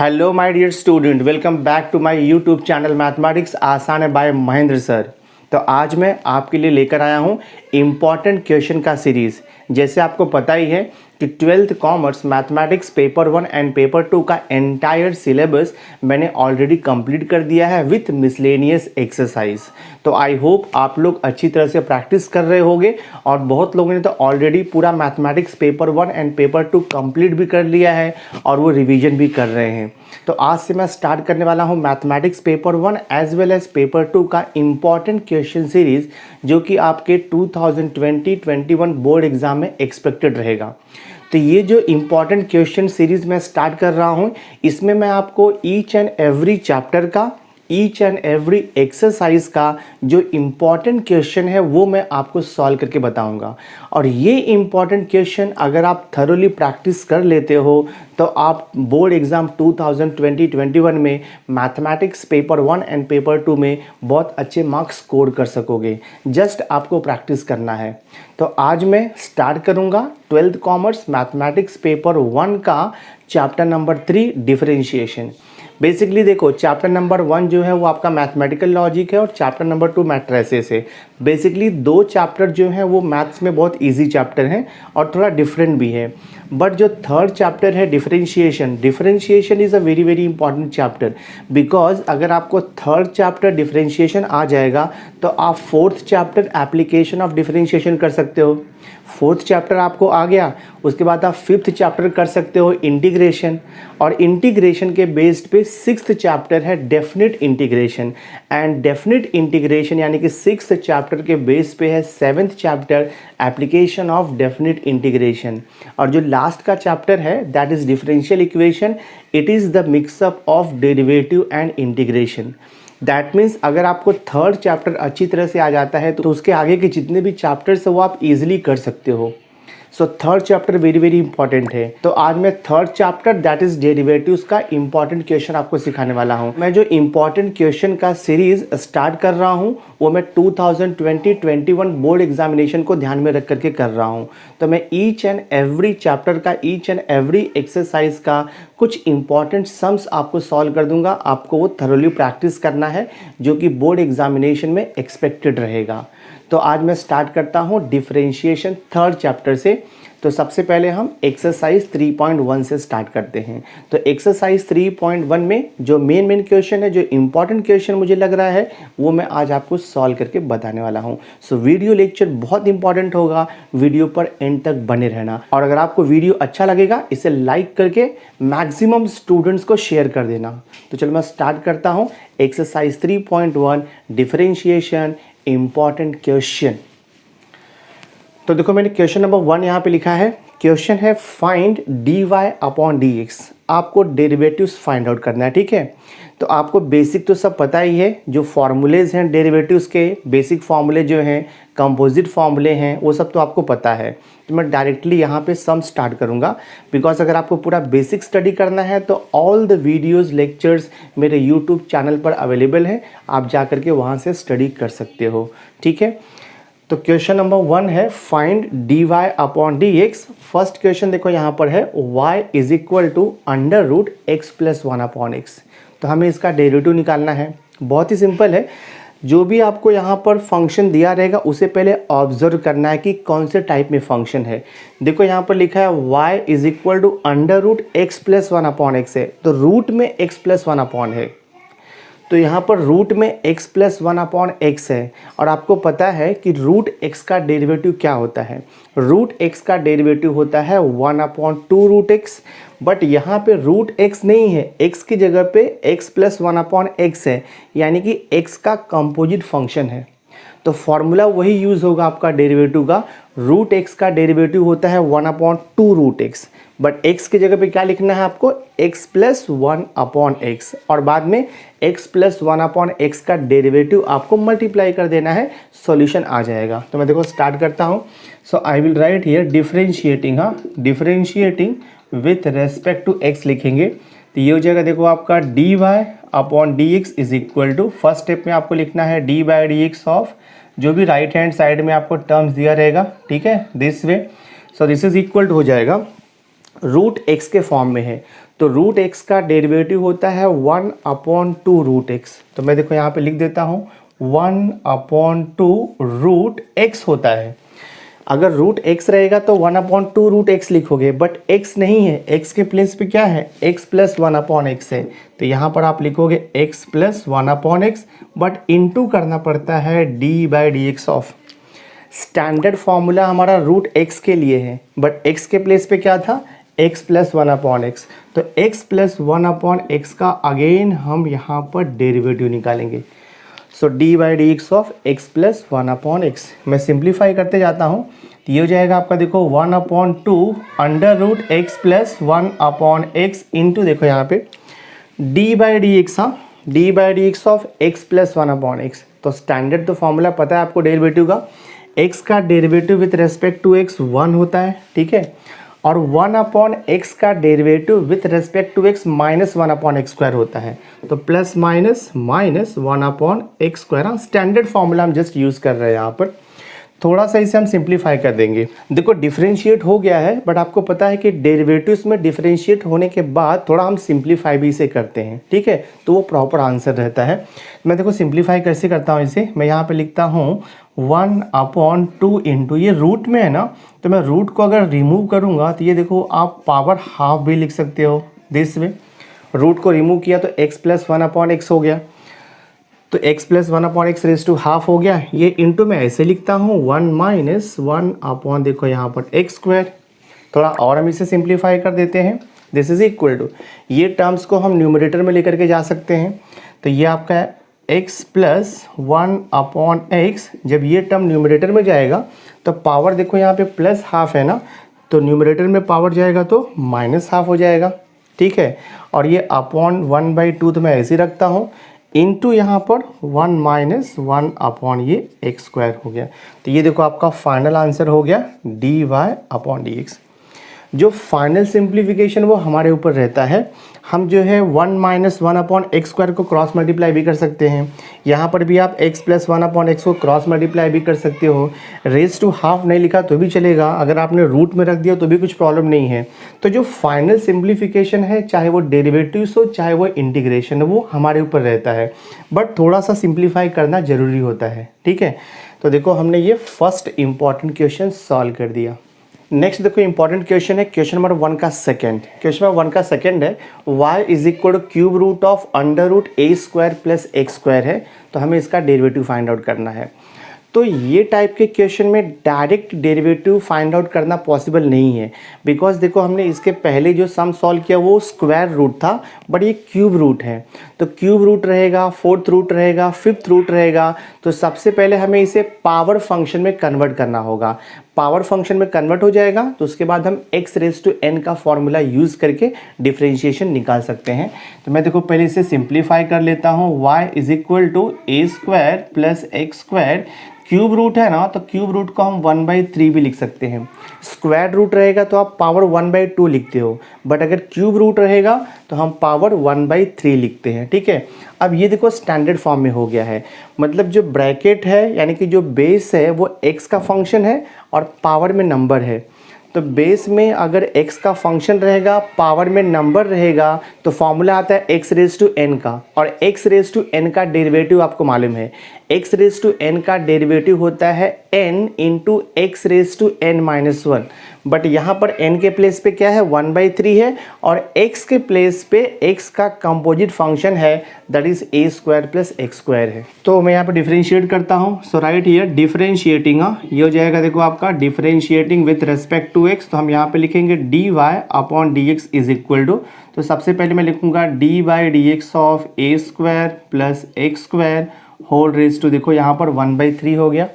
Hello my dear student, welcome back to my YouTube channel mathematics आसान है bye Mahendra sir. तो आज मैं आपके लिए लेकर आया हूँ इम्पॉर्टेंट क्वेश्चन का सीरीज़। जैसे आपको पता ही है कि 12th commerce mathematics paper 1 and paper 2 का एंटायर सिलेबस मैंने ऑलरेडी कंप्लीट कर दिया है विथ मिसलेनियस एक्सरसाइज। तो आई होप आप लोग अच्छी तरह से प्रैक्टिस कर रहे होंगे और बहुत लोगों ने तो ऑलरेडी पूरा mathematics paper 1 and paper 2 complete भी कर लिया है और वो रिवीजन भी कर रहे हैं। तो आज से मैं स्टार्ट करने वाला हूँ mathematics paper 1 as well as paper 2 का इम्पॉर्टेंट क्वेश्चन सीरीज, जो कि आपके 2020-21 बोर्ड एग्जाम में एक्सपेक्टेड रहेगा। तो ये जो इम्पॉर्टेंट क्वेश्चन सीरीज मैं स्टार्ट कर रहा हूँ, इसमें मैं आपको ईच एंड एवरी चैप्टर का, ईच एंड एवरी एक्सरसाइज का जो इम्पॉर्टेंट क्वेश्चन है वो मैं आपको सॉल्व करके बताऊंगा। और ये इम्पॉर्टेंट क्वेश्चन अगर आप थरोली प्रैक्टिस कर लेते हो तो आप बोर्ड एग्ज़ाम 2020-21 में मैथमेटिक्स पेपर 1 एंड पेपर 2 में बहुत अच्छे मार्क्स स्कोर कर सकोगे। जस्ट आपको प्रैक्टिस करना है। तो आज मैं स्टार्ट करूंगा 12th कॉमर्स मैथमेटिक्स पेपर 1 का चैप्टर नंबर 3 डिफरेंशिएशन। बेसिकली देखो, चैप्टर नंबर 1 जो है वो आपका मैथमेटिकल लॉजिक है और चैप्टर नंबर 2 मैट्रिसेस है। बेसिकली दो चैप्टर जो हैं वो मैथ्स में बहुत इजी चैप्टर हैं और थोड़ा डिफरेंट भी है। बट जो थर्ड चैप्टर है differentiation is a very very important chapter, because अगर आपको थर्ड चैप्टर डिफरेंशिएशन आ जाएगा तो आप fourth chapter application of differentiation कर सकते हो। फोर्थ चैप्टर आपको आ गया, उसके बाद आप फिफ्थ चैप्टर कर सकते हो इंटीग्रेशन, और इंटीग्रेशन के बेस्ड पे सिक्स्थ चैप्टर है definite integration, and definite integration यानी कि सिक्स्थ चैप्टर के बेस पे है seventh chapter application of definite integration. और जो लास्ट का चैप्टर है that is differential equation, it is the mixup of derivative and integration. That means अगर आपको थर्ड चैप्टर अच्छी तरह से आ जाता है तो उसके आगे के जितने भी चैप्टर्स है वो आप इजीली कर सकते हो। So third chapter very very important है। तो आज मैं third chapter that is derivatives का इंपॉर्टेंट क्वेश्चन आपको सिखाने वाला हूं। मैं जो इंपॉर्टेंट क्वेश्चन का सीरीज स्टार्ट कर रहा हूं वो मैं 2020-21 बोर्ड एग्जामिनेशन को ध्यान में रख करके कर रहा हूं। तो मैं ईच एंड एवरी चैप्टर का, ईच एंड एवरी एक्सरसाइज का कुछ इंपॉर्टेंट सम्स आपको सॉल्व कर दूंगा। आपको वो थरोली प्रैक्टिस करना है जो कि बोर्ड एग्जामिनेशन में एक्सपेक्टेड रहेगा। तो आज मैं स्टार्ट करता हूँ डिफरेंशिएशन थर्ड चैप्टर से। तो सबसे पहले हम एक्सरसाइज 3.1 से स्टार्ट करते हैं। तो एक्सरसाइज 3.1 में जो मेन क्वेश्चन है, जो इंपॉर्टेंट क्वेश्चन मुझे लग रहा है वो मैं आज आपको सॉल्व करके बताने वाला हूँ। सो वीडियो लेक्चर बहुत इंपॉर्टेंट होगा, वीडियो पर एंड तक बने रहना। और अगर आपको वीडियो अच्छा लगेगा इसे लाइक करके मैक्सिमम स्टूडेंट्स को शेयर कर देना। तो चलो मैं स्टार्ट करता हूँ एक्सरसाइज 3.1 डिफरेंशिएशन इंपॉर्टेंट क्वेश्चन। तो देखो मैंने क्वेश्चन नंबर 1 यहाँ पे लिखा है। क्वेश्चन है फाइंड dy अपॉन dx। आपको डेरिवेटिव्स फाइंड आउट करना है, ठीक है। तो आपको बेसिक तो सब पता ही है, जो फॉर्मूलेज हैं डेरिवेटिव्स के, बेसिक फॉर्मूले जो हैं, कंपोजिट फॉर्मूले हैं, वो सब तो आपको पता है। तो मैं डायरेक्टली यहाँ पे सम स्टार्ट करूँगा, बिकॉज अगर आपको पूरा बेसिक स्टडी करना है तो ऑल द वीडियोज़ लेक्चर्स मेरे यूट्यूब चैनल पर अवेलेबल है, आप जा करके वहाँ से स्टडी कर सकते हो, ठीक है। तो क्वेश्चन नंबर 1 है find dy upon dx। First question देखो यहाँ पर है y is equal to under root x plus 1 upon x. तो हमें इसका डेरिवेटिव निकालना है। बहुत ही सिंपल है, जो भी आपको यहाँ पर फंक्शन दिया रहेगा उसे पहले ऑब्जर्व करना है कि कौन से टाइप में फंक्शन है। देखो यहाँ पर लिखा है y is equal to under root x plus 1 upon x है, तो रूट में x प्लस 1 अपॉन है, तो यहाँ पर रूट में x प्लस 1 अपॉन एक्स है। और आपको पता है कि रूट x का डेरिवेटिव क्या होता है। रूट x का डेरिवेटिव होता है 1 अपॉन 2 रूट x। बट यहाँ पे रूट x नहीं है, x की जगह पे x प्लस 1 अपॉन एक्स है, यानी कि x का कंपोजिट फंक्शन है। तो फॉर्मूला वही यूज़ होगा आपका डेरिवेटिव का। रूट x का डेरिवेटिव होता है 1 upon 2 root x, but x की जगह पे क्या लिखना है आपको, x प्लस 1 अपॉन एक्स, और बाद में x प्लस 1 अपॉन एक्स का डेरिवेटिव आपको मल्टीप्लाई कर देना है, सॉल्यूशन आ जाएगा। तो मैं देखो स्टार्ट करता हूँ। So I will write here differentiating, differentiating with respect to x लिखेंगे। तो ये हो जाएगा देखो आपका dy upon dx is equal to, first step में आपको लिखना है D by D x of जो भी राइट हैंड साइड में आपको टर्म्स दिया रहेगा, ठीक है, this way. So this is equal to हो जाएगा रूट एक्स के फॉर्म में है, तो रूट एक्स का डेरिवेटिव होता है 1/2 रूट एक्स। तो मैं देखो यहाँ पे लिख देता हूँ 1/2 रूट एक्स होता है। अगर रूट एक्स रहेगा तो 1/2 रूट एक्स लिखोगे, बट एक्स नहीं है, एक्स के प्लेस पे क्या है, एक्स प्लस 1/x है। तो यहाँ पर आप लिखोगे x plus 1/x, but into करना पड़ता है d/dx ऑफ। स्टैंडर्ड फॉर्मूला हमारा रूट एक्स के लिए है, बट एक्स के प्लेस पे क्या था, एक्स प्लस 1/x। तो एक्स प्लस 1/x का अगेन हम यहाँ पर डेरिवेटिव निकालेंगे। सो d/dx of x plus 1/x। मैं सिंप्लीफाई करते जाता हूँ, तो ये हो जाएगा आपका देखो 1/2 under root x plus 1/x into देखो यहाँ पे d/dx, हाँ d/dx of x plus 1/x। तो स्टैंडर्ड तो फॉर्मूला पता है आपको डेरिवेटिव का, x का derivative with respect to x 1 होता है, ठीक है, और 1/x का derivative with respect to x minus 1/x square होता है। तो plus minus minus 1/x square, standard formula हम जस्ट यूज़ कर रहे हैं यहाँ पर। थोड़ा सा इसे हम सिंप्लीफाई कर देंगे। देखो डिफरेंशिएट हो गया है, बट आपको पता है कि डेरिवेटिव्स में डिफरेंशिएट होने के बाद थोड़ा हम सिंप्लीफाई भी इसे करते हैं, ठीक है, तो वो प्रॉपर आंसर रहता है। मैं देखो सिंप्लीफाई कैसे करता हूँ इसे, मैं यहाँ पे लिखता हूँ 1/2 इंटू, ये रूट में है ना, तो मैं रूट को अगर रिमूव करूँगा तो ये देखो आप पावर हाफ भी लिख सकते हो दिस वे। रूट को रिमूव किया तो x प्लस 1/x हो गया, तो x plus 1/x raise to half हो गया। ये इंटू में ऐसे लिखता हूँ 1 माइनस 1/, देखो यहाँ पर x स्क्वायर। थोड़ा और हम इसे सिंप्लीफाई कर देते हैं, दिस इज इक्वल टू, ये टर्म्स को हम न्यूमरेटर में लेकर के जा सकते हैं। तो ये आपका है x प्लस 1/x। जब ये टर्म न्यूमरेटर में जाएगा तो पावर देखो यहाँ पे प्लस हाफ है ना, तो न्यूमरेटर में पावर जाएगा तो माइनस हाफ हो जाएगा, ठीक है। और ये अपॉन 1/2 तो मैं ऐसे ही रखता हूँ, इंटू यहाँ पर 1 माइनस 1/, ये x स्क्वायर हो गया। तो ये देखो आपका फाइनल आंसर हो गया dy/dx। जो फाइनल सिंप्लीफिकेशन वो हमारे ऊपर रहता है। हम जो है 1 माइनस 1/x स्क्वायर को क्रॉस मल्टीप्लाई भी कर सकते हैं। यहाँ पर भी आप x प्लस 1/x को क्रॉस मल्टीप्लाई भी कर सकते हो। रेज टू हाफ नहीं लिखा तो भी चलेगा, अगर आपने रूट में रख दिया तो भी कुछ प्रॉब्लम नहीं है। तो जो फाइनल सिंप्लीफिकेशन है, चाहे वो डेरिवेटिव्स हो चाहे वो इंटीग्रेशन हो, वो हमारे ऊपर रहता है, बट थोड़ा सा सिंप्लीफाई करना ज़रूरी होता है, ठीक है। तो देखो हमने ये फर्स्ट इंपॉर्टेंट क्वेश्चन सॉल्व कर दिया। नेक्स्ट देखो इंपॉर्टेंट क्वेश्चन है, क्वेश्चन नंबर 1 का सेकंड। क्वेश्चन नंबर 1 का सेकंड है y is equal to cube root of under root a square plus x square है, तो हमें इसका डेरिवेटिव फाइंड आउट करना है। तो ये टाइप के क्वेश्चन में डायरेक्ट डेरिवेटिव फाइंड आउट करना पॉसिबल नहीं है, बिकॉज देखो हमने इसके पहले जो सम सॉल्व किया वो स्क्वायर रूट था, बट ये क्यूब रूट है। तो क्यूब रूट रहेगा, फोर्थ रूट रहेगा, फिफ्थ रूट रहेगा। तो सबसे पहले हमें इसे पावर फंक्शन में कन्वर्ट करना होगा। पावर फंक्शन में कन्वर्ट हो जाएगा तो उसके बाद हम x रेज टू n का फॉर्मूला यूज़ करके डिफरेंशिएशन निकाल सकते हैं। तो मैं देखो पहले इसे सिंप्लीफाई कर लेता हूँ। y is equal to a square plus x square, cube root है ना, तो क्यूब रूट को हम 1/3 भी लिख सकते हैं। स्क्वायर रूट रहेगा तो आप पावर 1/2 लिखते हो, बट अगर क्यूब रूट रहेगा तो हम पावर 1/3 लिखते हैं, ठीक है। अब ये देखो स्टैंडर्ड फॉर्म में हो गया है, मतलब जो ब्रैकेट है यानी कि जो बेस है वो x का फंक्शन है और पावर में नंबर है। तो बेस में अगर x का फंक्शन रहेगा, पावर में नंबर रहेगा, तो फॉर्मूला आता है x रेज टू n का, और x रेज टू n का डेरिवेटिव आपको मालूम है। x रेज टू n का डेरिवेटिव होता है n into x raise to n minus 1, but यहाँ पर n के प्लेस पे क्या है 1/3 है, और x के प्लेस पे x का कंपोजिट फंक्शन है, that is a square plus x square है। तो मैं यहाँ पर डिफरेंशिएट करता हूँ। सो राइट हियर डिफरेंशिएटिंग, ये हो जाएगा देखो आपका differentiating with respect to x। तो हम यहाँ पे लिखेंगे dy/dx इज इक्वल टू, तो सबसे पहले मैं लिखूंगा d/dx of a square plus x square whole raise to, देखो यहाँ पर 1/3 हो गया।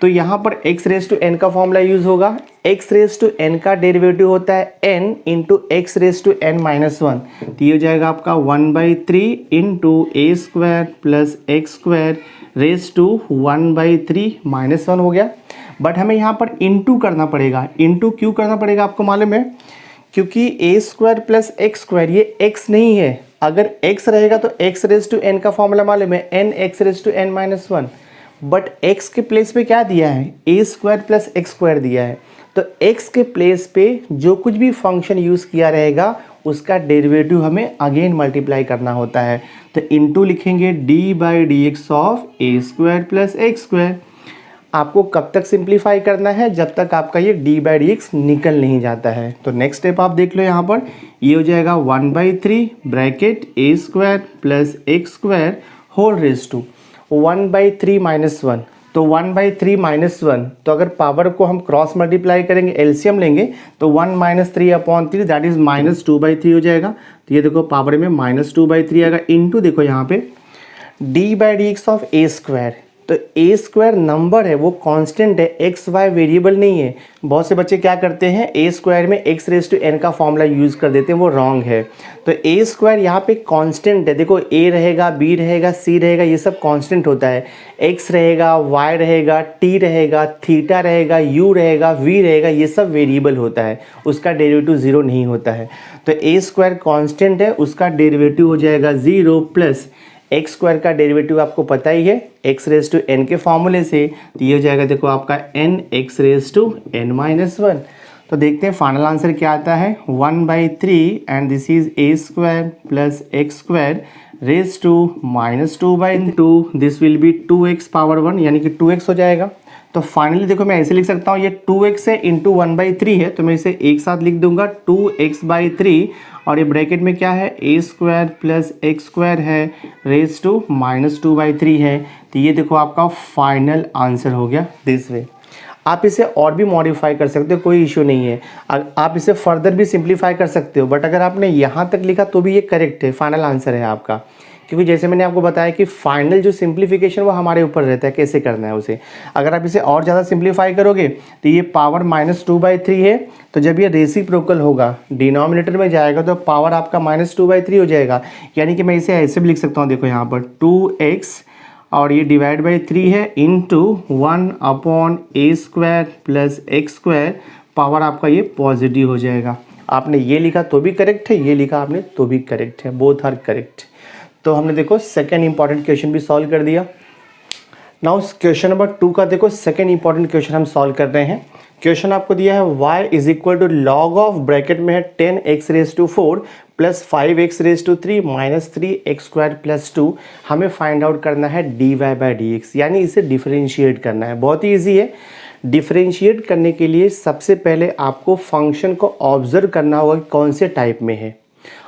तो यहाँ पर x रेज टू n का फॉर्मूला यूज होगा। x रेज टू n का डेरिवेटिव होता है n into x raise to n minus 1, तो ये हो जाएगा आपका 1/3 into a square plus x square raise to 1/3 minus 1 हो गया। बट हमें यहाँ पर इंटू करना पड़ेगा। इंटू क्यों करना पड़ेगा आपको मालूम है, क्योंकि a square plus x square ये x नहीं है। अगर x रहेगा तो x रेज टू n का फॉर्मूला मालूम है n x raise to n minus 1, but x के प्लेस पे क्या दिया है, a square plus x square दिया है। तो x के प्लेस पे जो कुछ भी फंक्शन यूज़ किया रहेगा उसका डेरिवेटिव हमें अगेन मल्टीप्लाई करना होता है। तो इनटू लिखेंगे d/dx of A square plus x square. आपको कब तक सिंप्लीफाई करना है, जब तक आपका ये d/dx निकल नहीं जाता है। तो नेक्स्ट स्टेप आप देख लो यहाँ पर, ये हो जाएगा 1/3 bracket a square plus x square whole raise to 1/3 minus 1। तो 1/3 माइनस 1, तो अगर पावर को हम क्रॉस मल्टीप्लाई करेंगे, एलसीएम लेंगे, तो 1 माइनस 3/3 दैट इज -2/3 हो जाएगा। तो ये देखो पावर में -2/3 आएगा, इंटू देखो यहाँ पे d/dx ऑफ ए स्क्वायर। तो ए स्क्वायर नंबर है, वो कांस्टेंट है, एक्स वाई वेरिएबल नहीं है। बहुत से बच्चे क्या करते हैं, ए स्क्वायर में एक्स रेज टू एन का फॉर्मूला यूज़ कर देते हैं, वो रॉन्ग है। तो ए स्क्वायर यहाँ पे कांस्टेंट है, देखो ए रहेगा, बी रहेगा, सी रहेगा, ये सब कांस्टेंट होता है। एक्स रहेगा, वाई रहेगा, टी रहेगा, थीटा रहेगा, यू रहेगा, वी रहेगा, ये सब वेरिएबल होता है, उसका डेरिवेटिव ज़ीरो नहीं होता है। तो ए स्क्वायर कांस्टेंट है, उसका डेरिवेटिव हो जाएगा 0 प्लस एक्स स्क्वायर का डेरिवेटिव आपको पता ही है, एक्स रेज टू एन के फॉर्मूले से। तो ये हो जाएगा देखो आपका n x raise to n minus 1। तो देखते हैं फाइनल आंसर क्या आता है, 1/3 and this is a square plus x square raise to -2/2, this will be 2x power 1 यानी कि 2x हो जाएगा। तो फाइनली देखो मैं ऐसे लिख सकता हूँ, ये 2x है इंटू 1/3 है, तो मैं इसे एक साथ लिख दूंगा 2x/3, और ये ब्रैकेट में क्या है, ए स्क्वायर प्लस एक्स स्क्वायर है रेज टू -2/3 है। तो ये देखो आपका फाइनल आंसर हो गया दिस वे। आप इसे और भी मॉडिफाई कर सकते हो, कोई इशू नहीं है, आप इसे फर्दर भी सिंप्लीफाई कर सकते हो, बट अगर आपने यहाँ तक लिखा तो भी ये करेक्ट है, फाइनल आंसर है आपका। क्योंकि जैसे मैंने आपको बताया कि फाइनल जो सिंप्लीफिकेशन वो हमारे ऊपर रहता है, कैसे करना है उसे। अगर आप इसे और ज़्यादा सिंप्लीफाई करोगे तो ये पावर -2/3 है, तो जब ये रेसिप्रोकल होगा, डिनोमिनेटर में जाएगा, तो पावर आपका -2/3 हो जाएगा। यानी कि मैं इसे ऐसे भी लिख सकता हूँ, देखो यहाँ पर 2x और ये डिवाइड बाई 3 है into 1/a square plus x square, power आपका ये पॉजिटिव हो जाएगा। आपने ये लिखा तो भी करेक्ट है, ये लिखा आपने तो भी करेक्ट है, बोथ आर करेक्ट। तो हमने देखो सेकेंड इंपॉर्टेंट क्वेश्चन भी सॉल्व कर दिया। नाउ क्वेश्चन नंबर 2 का देखो सेकेंड इंपॉर्टेंट क्वेश्चन हम सॉल्व कर रहे हैं। क्वेश्चन आपको दिया है y is equal to log of, bracket में है 10x raise to 4 plus 5x raise to 3 minus 3x square plus 2। हमें फाइंड आउट करना है dy/dx, यानी इसे डिफरेंशिएट करना है। बहुत ही ईजी है। डिफरेंशिएट करने के लिए सबसे पहले आपको फंक्शन को ऑब्जर्व करना होगा कि कौन से टाइप में है,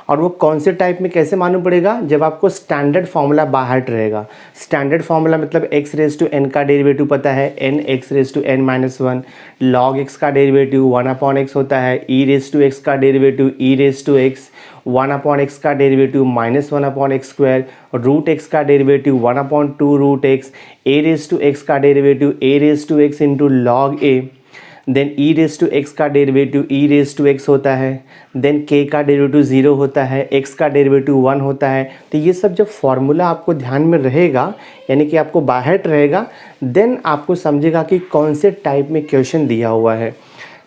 और वो कौन से टाइप में कैसे मालूम पड़ेगा, जब आपको स्टैंडर्ड फॉर्मूला बाहर रहेगा। स्टैंडर्ड फॉर्मूला मतलब x रेज टू n का डेरिवेटिव पता है, n x raise to n minus 1, log x का डेरिवेटिव 1/x होता है, e रेज टू x का derivative e raise to x, 1/x का derivative -1/x square, root x का derivative 1/2√x, a raise to x का derivative a raise to x into log a, then e raise to x का derivative e raise to x होता है, then k का derivative 0 होता है, x का derivative 1 होता है। तो ये सब जब फॉर्मूला आपको ध्यान में रहेगा, यानी कि आपको बाहर रहेगा, देन आपको समझेगा कि कौन से टाइप में क्वेश्चन दिया हुआ है।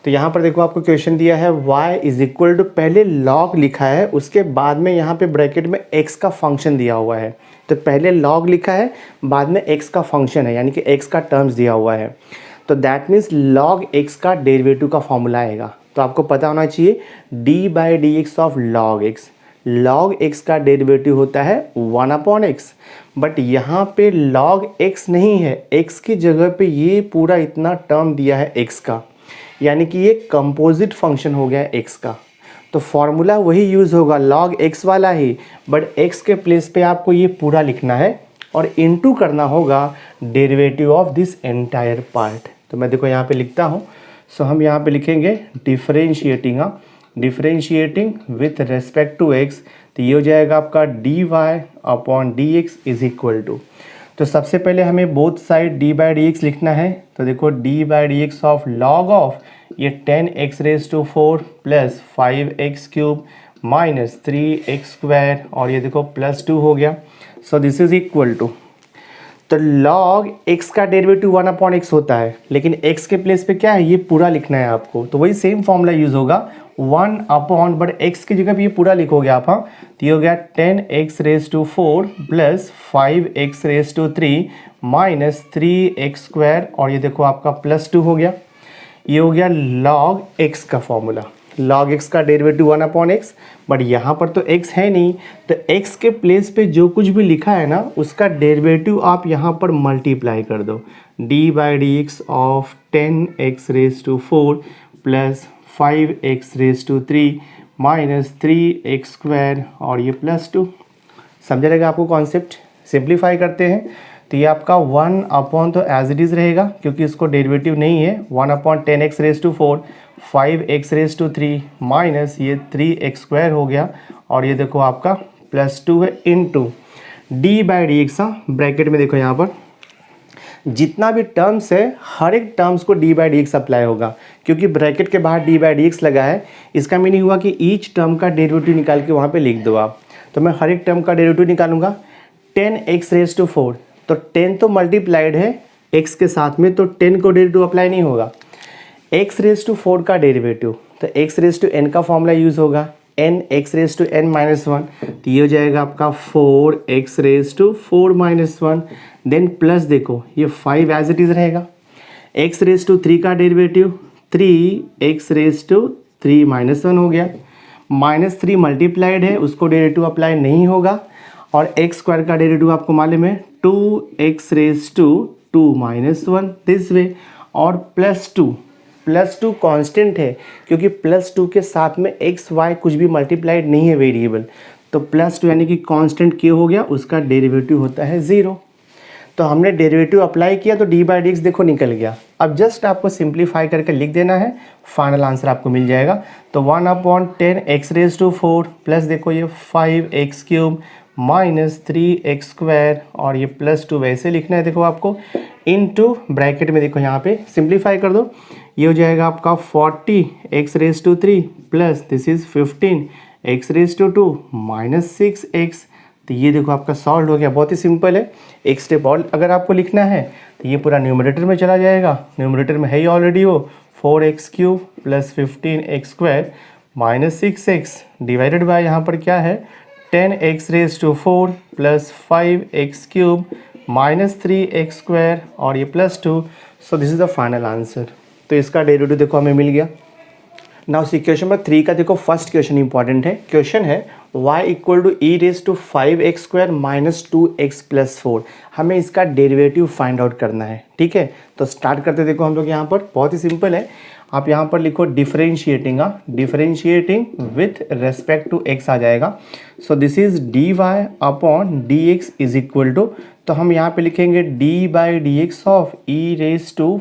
तो यहाँ पर देखो आपको क्वेश्चन दिया है y इज इक्वल टू, पहले log लिखा है, उसके बाद में यहाँ पे ब्रैकेट में x का फंक्शन दिया हुआ है। तो पहले log लिखा है, बाद में x का फंक्शन है, यानी कि x का टर्म्स दिया हुआ है। तो दैट मीन्स log x का डेरिवेटिव का फॉर्मूला आएगा। तो आपको पता होना चाहिए d/dx of log x, log x का डेरिवेटिव होता है 1/x, बट यहाँ पे log x नहीं है, x की जगह पे ये पूरा इतना टर्म दिया है x का, यानी कि ये कंपोजिट फंक्शन हो गया x का। तो फॉर्मूला वही यूज़ होगा, log x वाला ही, बट x के प्लेस पे आपको ये पूरा लिखना है और इनटू करना होगा derivative of this entire part. तो मैं देखो यहाँ पे लिखता हूँ। सो हम यहाँ पे लिखेंगे differentiating with respect to x। तो ये हो जाएगा आपका dy/dx इज इक्वल टू, तो सबसे पहले हमें बोथ साइड d/dx लिखना है। तो देखो d/dx ऑफ log ऑफ ये 10x raise to 4 plus 5x cube minus 3x square, और ये देखो प्लस 2 हो गया। So this is equal to, तो log x का डेरिवेटिव 1/x होता है, लेकिन x के प्लेस पे क्या है, ये पूरा लिखना है आपको। तो वही सेम फॉर्मूला यूज होगा 1/, बट x की जगह पे ये पूरा लिखोगे आप। हाँ, तो ये हो गया 10x raise to 4 plus 5x raise to 3 minus 3x square, और ये देखो आपका प्लस 2 हो गया। ये हो गया log x का फॉर्मूला। log x का डेरिवेटिव 1/x, बट यहाँ पर तो x है नहीं, तो x के प्लेस पे जो कुछ भी लिखा है ना उसका डेरिवेटिव आप यहाँ पर मल्टीप्लाई कर दो, d/dx of 10x⁴ plus 5x⁴ minus 3x² और ये +2। समझ रहेगा आपको कॉन्सेप्ट। सिंप्लीफाई करते हैं तो ये आपका 1 तो एज इट इज़ रहेगा क्योंकि इसको डेरिवेटिव नहीं है, 1/10x⁴ 5x⁴ माइनस ये 3x² हो गया और ये देखो आपका +2 है इनटू d/dx। ब्रैकेट में देखो यहाँ पर जितना भी टर्म्स है हर एक टर्म्स को d/dx अप्लाई होगा क्योंकि ब्रैकेट के बाहर d/dx लगा है। इसका मीनिंग हुआ कि ईच टर्म का डेरिवेटिव निकाल के वहाँ पे लिख दो आप। तो मैं हर एक टर्म का डेरिवेटिव निकालूंगा। 10x⁴ तो 10 तो मल्टीप्लाइड है x के साथ में, तो 10 को डेरिवेटिव अप्लाई नहीं होगा। x⁴ का डेरिवेटिव तो x⁴n का फॉर्मूला यूज़ होगा, n x⁴n-1, तो ये हो जाएगा आपका 4x⁴ - 1। देन प्लस देखो ये 5 एज इट इज़ रहेगा। x⁴ का डेरिवेटिव 3x⁴ - 1 हो गया, -3 मल्टीप्लाइड है उसको डेरिवेटिव अप्लाई नहीं होगा और x² का डेरिवेटिव आपको मालूम है 2x⁻² - 1 दिस वे, और +2 कांस्टेंट है क्योंकि +2 के साथ में x y कुछ भी मल्टीप्लाइड नहीं है वेरिएबल, तो +2 यानी कि कांस्टेंट क्या हो गया, उसका डेरिवेटिव होता है 0। तो हमने डेरिवेटिव अप्लाई किया तो d/dx देखो निकल गया। अब जस्ट आपको सिंप्लीफाई करके लिख देना है, फाइनल आंसर आपको मिल जाएगा। तो 1/10x⁴ प्लस देखो ये 5x³ माइनस 3x² और ये +2 वैसे लिखना है देखो आपको, इनटू ब्रैकेट में देखो यहाँ पे सिंप्लीफाई कर दो, ये हो जाएगा आपका 40x⁵ plus this is 15x⁵ minus 6x। तो ये देखो आपका सॉल्व हो गया, बहुत ही सिंपल है। एक स्टेप और अगर आपको लिखना है तो ये पूरा न्यूमरेटर में चला जाएगा, न्यूमरेटर में है ही ऑलरेडी वो 4x³ plus 15x² minus 6x divided by यहाँ पर क्या है 10x⁴ plus 5x³ minus 3x² और ये +2। सो this is the final answer. तो इसका डेरिवेटिव देखो हमें मिल गया। नाउ सी क्वेश्चन नंबर 3 का देखो फर्स्ट क्वेश्चन इंपॉर्टेंट है। क्वेश्चन है y = e⁵ - 2x + 4। हमें इसका डेरिवेटिव फाइंड आउट करना है, ठीक है। तो स्टार्ट करते देखो हम लोग यहाँ पर, बहुत ही सिंपल है। आप यहाँ पर लिखो differentiating with respect to x आ जाएगा। So this is dy/dx is equal to, तो हम यहाँ पे लिखेंगे d/dx ऑफ e⁵x²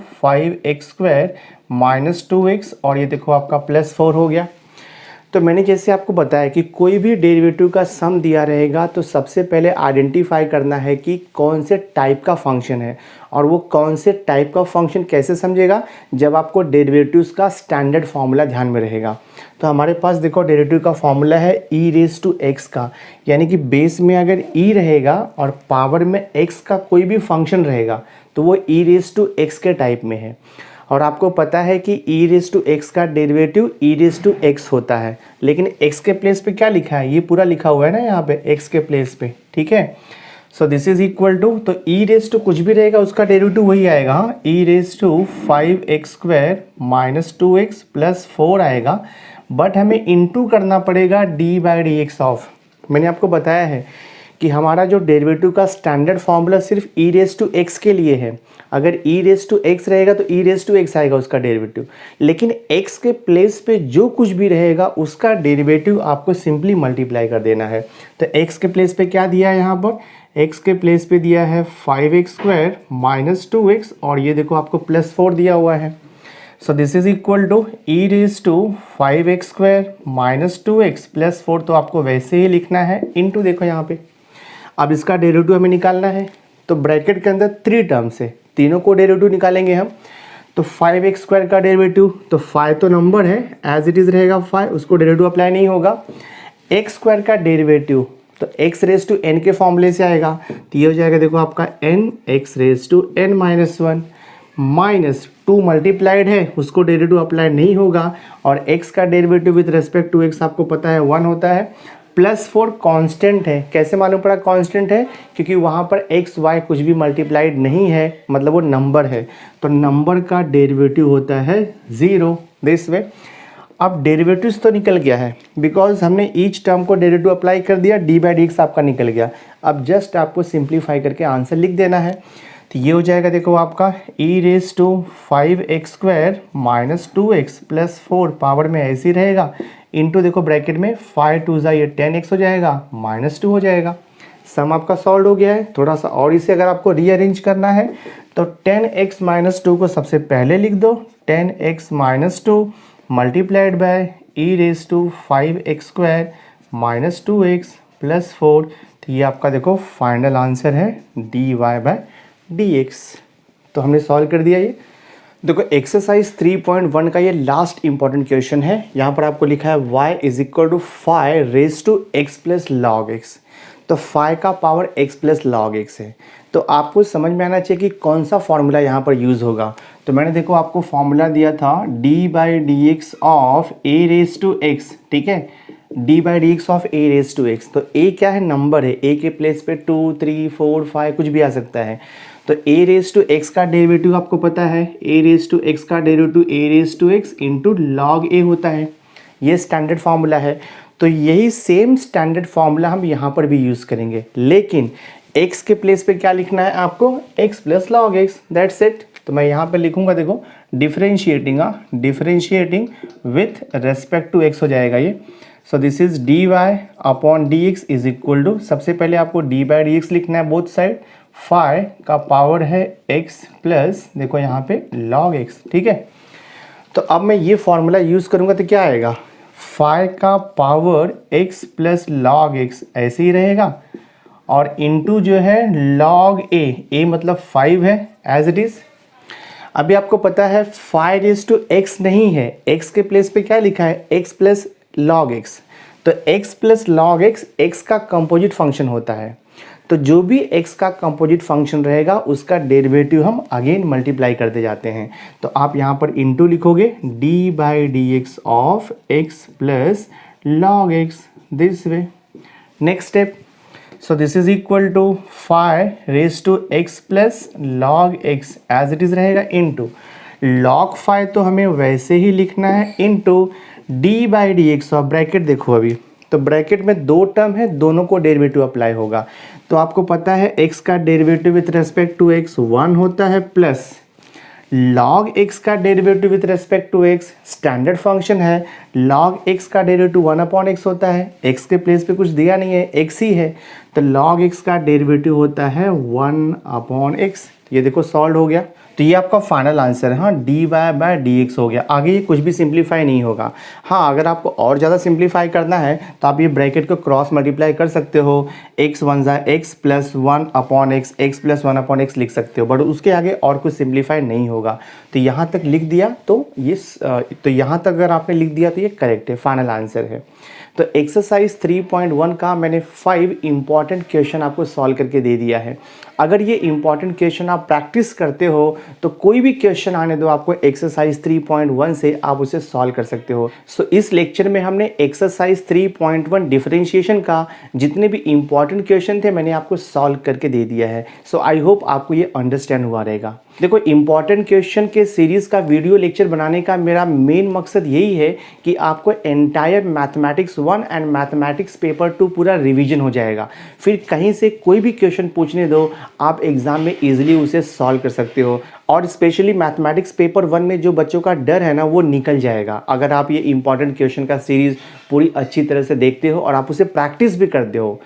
- 2x और ये देखो आपका +4 हो गया। तो मैंने जैसे आपको बताया कि कोई भी डेरिवेटिव का सम दिया रहेगा तो सबसे पहले आइडेंटिफाई करना है कि कौन से टाइप का फंक्शन है, और वो कौन से टाइप का फंक्शन कैसे समझेगा, जब आपको डेरिवेटिव्स का स्टैंडर्ड फार्मूला ध्यान में रहेगा। तो हमारे पास देखो डेरिवेटिव का फार्मूला है e⁵x का, यानी कि बेस में अगर e रहेगा और पावर में x का कोई भी फंक्शन रहेगा तो वो e⁵x के टाइप में है। और आपको पता है कि e⁵x का डेरिवेटिव e⁵x होता है, लेकिन x के प्लेस पे क्या लिखा है, ये पूरा लिखा हुआ है ना यहाँ पे x के प्लेस पे, ठीक है। So this is equal to, तो e⁵ कुछ भी रहेगा उसका डेरिवेटिव वही आएगा, हाँ e⁵5x² - 2x + 4 आएगा, बट हमें इनटू करना पड़ेगा d/dx ऑफ। मैंने आपको बताया है कि हमारा जो डेरिवेटिव का स्टैंडर्ड फॉर्मूला सिर्फ e⁵x के लिए है। अगर e⁵x रहेगा तो e⁵x आएगा उसका डेरिवेटिव, लेकिन x के प्लेस पे जो कुछ भी रहेगा उसका डेरिवेटिव आपको सिंपली मल्टीप्लाई कर देना है। तो x के प्लेस पे क्या दिया है यहाँ पर, x के प्लेस पे दिया है 5x² - 2x और ये देखो आपको +4 दिया हुआ है। So this is equal to e⁵5x² - 2x + 4, तो आपको वैसे ही लिखना है, इनटू देखो यहाँ पे। अब इसका डेरिवेटिव हमें निकालना है, तो ब्रैकेट के अंदर 3 टर्म्स है, तीनों को डेरिवेटिव निकालेंगे हम। तो 5x² का डेरिवेटिव, तो 5 तो नंबर है एज इट इज़ रहेगा 5, उसको डेरिवेटिव अप्लाई नहीं होगा। x² का डेरिवेटिव तो x⁻n के फॉर्मूले से आएगा, तो ये हो जाएगा देखो आपका nx⁻n-1 माइनस 2 मल्टीप्लाइड है उसको डेरिवेटिव अप्लाई नहीं होगा, और x का derivative with respect to x आपको पता है 1 होता है, +4 कांस्टेंट है। कैसे मालूम पड़ा कांस्टेंट है, क्योंकि वहाँ पर x y कुछ भी मल्टीप्लाइड नहीं है, मतलब वो नंबर है, तो नंबर का डेरिवेटिव होता है 0 दिस वे। अब डेरिवेटिव्स तो निकल गया है बिकॉज हमने ईच टर्म को डेरिवेटिव अप्लाई कर दिया, डी बाई डी एक्स आपका निकल गया। अब जस्ट आपको सिंप्लीफाई करके आंसर लिख देना है। तो ये हो जाएगा देखो आपका e raise to 5x² minus 2x plus 4 power में ऐसे ही रहेगा, इंटू देखो ब्रैकेट में 5 2 ये 10x हो जाएगा माइनस 2 हो जाएगा। सम आपका सॉल्व हो गया है। थोड़ा सा और इसे अगर आपको रीअरेंज करना है तो 10x माइनस 2 को सबसे पहले लिख दो, 10x minus 2 multiplied by e raise to 5x² minus 2x plus 4। तो ये आपका देखो फाइनल आंसर है dy बाय dx। तो हमने सॉल्व कर दिया। ये देखो एक्सरसाइज 3.1 का ये लास्ट इंपॉर्टेंट क्वेश्चन है। यहाँ पर आपको लिखा है y is equal to 5 raise to x plus log x। तो 5 का power x plus log x है। तो आपको समझ में आना चाहिए कि कौन सा फॉर्मूला यहाँ पर यूज़ होगा। तो मैंने देखो आपको फॉर्मूला दिया था d by D x of a raise to x, ठीक है, d by D x of a raise to x। तो a क्या है, नंबर है, a के प्लेस पे 2 3 4 5 कुछ भी आ सकता है। तो a रेस टू x का डेरिवेटिव आपको पता है, a रेस टू x का derivative a raise to x into log a होता है। ये स्टैंडर्ड फार्मूला है। तो यही सेम स्टैंडर्ड फार्मूला हम यहाँ पर भी यूज़ करेंगे, लेकिन x के प्लेस पे क्या लिखना है आपको, x plus log x, that's it. तो मैं यहाँ पे लिखूँगा देखो differentiating with respect to x हो जाएगा ये। So this is dy upon d x is equal to, सबसे पहले आपको d बाई डी एक्स लिखना है बोथ साइड, 5 का पावर है x प्लस देखो यहाँ पे log x, ठीक है। तो अब मैं ये फॉर्मूला यूज़ करूँगा तो क्या आएगा, 5 का power x plus log x ऐसे ही रहेगा, और इंटू जो है log a मतलब 5 है एज इट इज़। अभी आपको पता है 5 रेज़ टू x नहीं है, x के प्लेस पे क्या लिखा है, x प्लस log x। तो x प्लस log x का कंपोजिट फंक्शन होता है। तो जो भी x का कंपोजिट फंक्शन रहेगा उसका डेरिवेटिव हम अगेन मल्टीप्लाई करते जाते हैं। तो आप यहाँ पर इंटू लिखोगे d by D x of x plus log x this way. Next step, so this is equal to 5 raise to x plus log x as it is रहेगा, इंटू log 5 तो हमें वैसे ही लिखना है, इंटू d by D x of, bracket देखो अभी तो ब्रैकेट में दो टर्म है, दोनों को डेरिवेटिव अप्लाई होगा। तो आपको पता है x का derivative with respect to x 1 होता है, प्लस log x का derivative with respect to x standard function है, log x का डेरिवेटिव 1 अपॉन x होता है, x के प्लेस पे कुछ दिया नहीं है, x ही है, तो log x का डेरिवेटिव होता है 1 अपॉन x। ये देखो सॉल्व हो गया। तो ये आपका फाइनल आंसर है, हाँ, dy बाई डी एक्स हो गया। आगे ये कुछ भी सिंप्लीफाई नहीं होगा। हाँ, अगर आपको और ज़्यादा सिंप्लीफाई करना है तो आप ये ब्रैकेट को क्रॉस मल्टीप्लाई कर सकते हो, x 1 x plus 1 upon x plus 1 upon x लिख सकते हो, बट उसके आगे और कुछ सिंप्लीफाई नहीं होगा। तो यहाँ तक लिख दिया तो ये यहाँ तक अगर आपने लिख दिया तो ये करेक्ट है, फाइनल आंसर है। तो एक्सरसाइज 3.1 का मैंने 5 इंपॉर्टेंट क्वेश्चन आपको सॉल्व करके दे दिया है। अगर ये इंपॉर्टेंट क्वेश्चन आप प्रैक्टिस करते हो तो कोई भी क्वेश्चन आने दो आपको एक्सरसाइज 3.1 से आप उसे सॉल्व कर सकते हो। सो इस लेक्चर में हमने एक्सरसाइज 3.1 डिफरेंशिएशन का जितने भी इंपॉर्टेंट क्वेश्चन थे मैंने आपको सॉल्व करके दे दिया है। सो आई होप आपको ये अंडरस्टैंड हुआ रहेगा। देखो, इंपॉर्टेंट क्वेश्चन के सीरीज़ का वीडियो लेक्चर बनाने का मेरा मेन मकसद यही है कि आपको entire mathematics 1 and mathematics paper 2 पूरा रिवीजन हो जाएगा। फिर कहीं से कोई भी क्वेश्चन पूछने दो, आप एग्ज़ाम में इजीली उसे सॉल्व कर सकते हो। और स्पेशली मैथमेटिक्स पेपर 1 में जो बच्चों का डर है ना, वो निकल जाएगा अगर आप ये इंपॉर्टेंट क्वेश्चन का सीरीज़ पूरी अच्छी तरह से देखते हो और आप उसे प्रैक्टिस भी करते हो।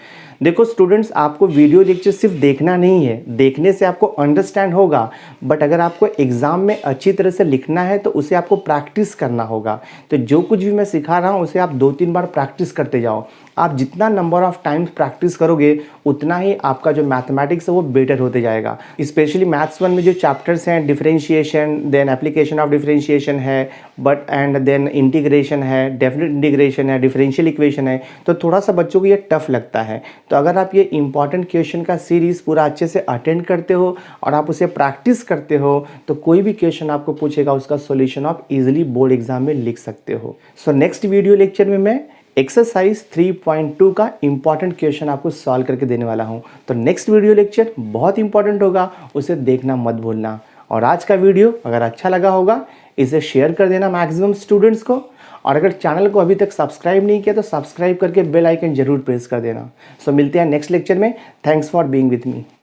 देखो स्टूडेंट्स, आपको वीडियो लेक्चर सिर्फ देखना नहीं है, देखने से आपको अंडरस्टैंड होगा, बट अगर आपको एग्ज़ाम में अच्छी तरह से लिखना है तो उसे आपको प्रैक्टिस करना होगा। तो जो कुछ भी मैं सिखा रहा हूँ उसे आप 2-3 बार प्रैक्टिस करते जाओ। आप जितना नंबर ऑफ टाइम्स प्रैक्टिस करोगे उतना ही आपका जो मैथमेटिक्स है वो बेटर होते जाएगा। स्पेशली मैथ्स 1 में जो चैप्टर्स हैं, differentiation, then application of differentiation है, बट एंड देन इंटीग्रेशन है, डेफिनेट इंटीग्रेशन है, डिफरेंशियल इक्वेशन है, तो थोड़ा सा बच्चों को ये टफ लगता है। तो अगर आप ये इंपॉर्टेंट क्वेश्चन का सीरीज़ पूरा अच्छे से अटेंड करते हो और आप उसे प्रैक्टिस करते हो तो कोई भी क्वेश्चन आपको पूछेगा उसका सॉल्यूशन आप इजीली बोर्ड एग्जाम में लिख सकते हो। सो नेक्स्ट वीडियो लेक्चर में मैं एक्सरसाइज 3.2 का इंपॉर्टेंट क्वेश्चन आपको सॉल्व करके देने वाला हूं। तो नेक्स्ट वीडियो लेक्चर बहुत इंपॉर्टेंट होगा, उसे देखना मत भूलना। और आज का वीडियो अगर अच्छा लगा होगा इसे शेयर कर देना मैक्सिमम स्टूडेंट्स को। और अगर चैनल को अभी तक सब्सक्राइब नहीं किया तो सब्सक्राइब करके बेल आइकन जरूर प्रेस कर देना। सो मिलते हैं नेक्स्ट लेक्चर में। Thanks for being with me.